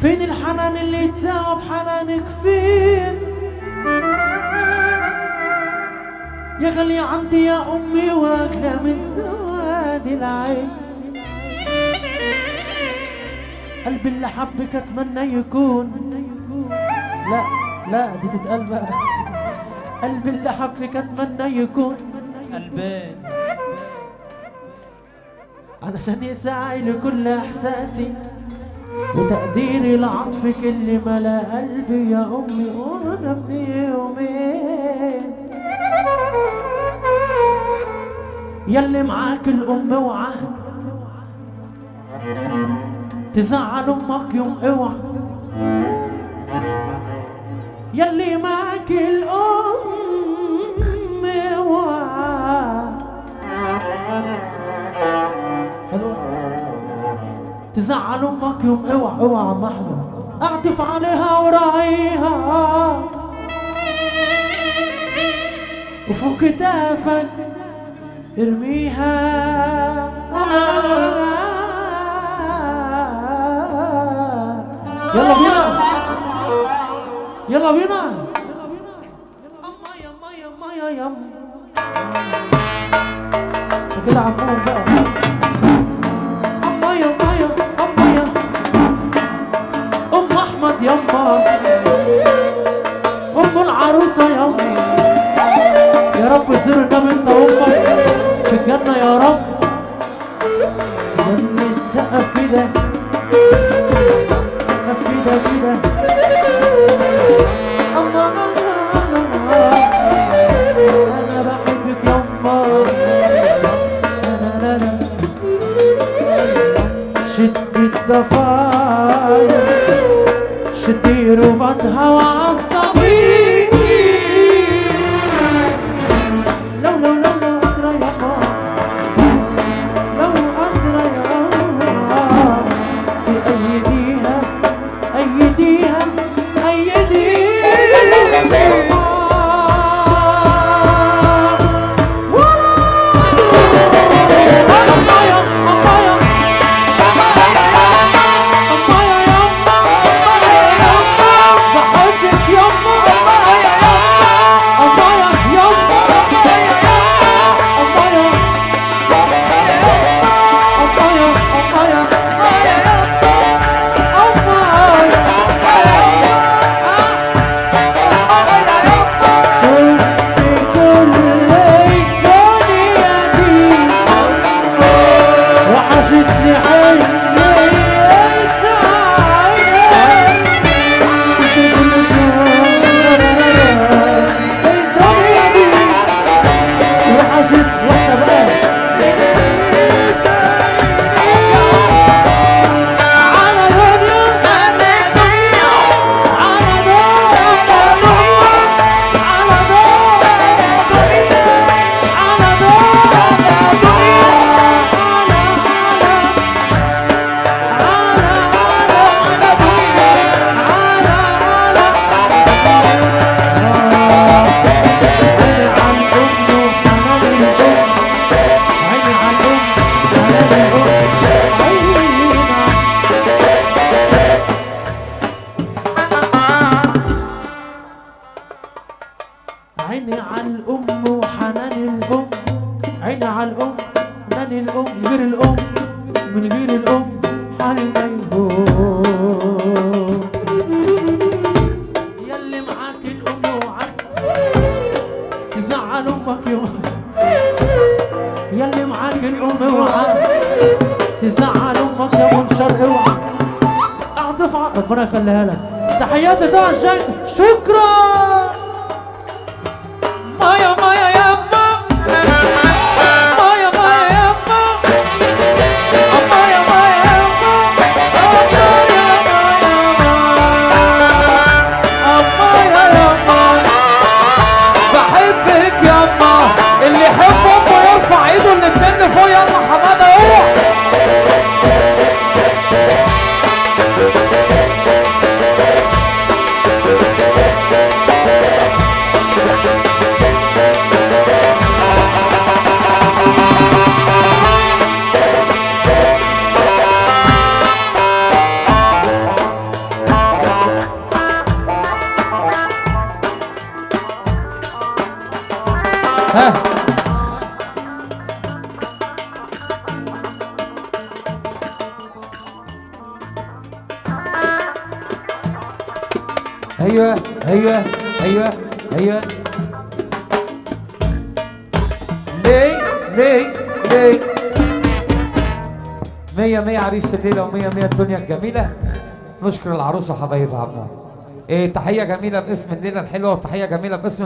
فين الحنان اللي يتساوى بحنانك فين؟ يا غالية عندي يا أمي واغلى من سواد العين. قلبي اللي حبك أتمنى يكون، لا لا دي تتقال بقى. قلبي اللي حبك أتمنى يكون قلبي علشان يسعي لكل إحساسي وتقديري لعطفك اللي ملا قلبي يا أمي. وأنا ابني يومين يلي معاك الأم اوعى تزعل أمك يوم اوعى. يلي معاك الأم اوعى حلوة تزعل أمك يوم اوعى. اوعى عم أحمد أعطف عليها وراعيها وفوق كتافك ارميها. يلا بينا يلا بينا. أما يما يما يا يم كده عمهم بقى. أما يما يا أما يا أم أحمد يما أم العروسة يما. يا رب تصير النبي انت وامك في الجنة يا رب. يلا نسقف كده سقف كده كده. أنا بحبك يما. لا لا لا شدي الضفاير شدي رباطها وعصبي. لو أدرى يا لو أدرى يا بأيديها أيديها أيديها. عيني على الأم وحنان الأم. عيني على الأم حنان الأم. غير الأم من غير الأم حال ما يهون. يلي معاك الأم وعد تزعل أمك يوم. يلي معاك الأم وعد تزعل أمك يا منشر اوعى. اعطف ربنا يخليها لك. تحياتي طبعا الشيخ شكرا. مايا مايا يما مايا مايا يما مايا مايا يما مايا يما. بحبك يما. اللي يحب امه يرفع ايده الاتنين فوق. يلا حماده اهو. ها ايوه ايوه ايوه ايوه. ليه مية مية عريس الليلة ومية مية الدنيا الجميلة. نشكر العروسة حبايبها عمو. تحية جميلة باسم الليلة الحلوة وتحية جميلة باسم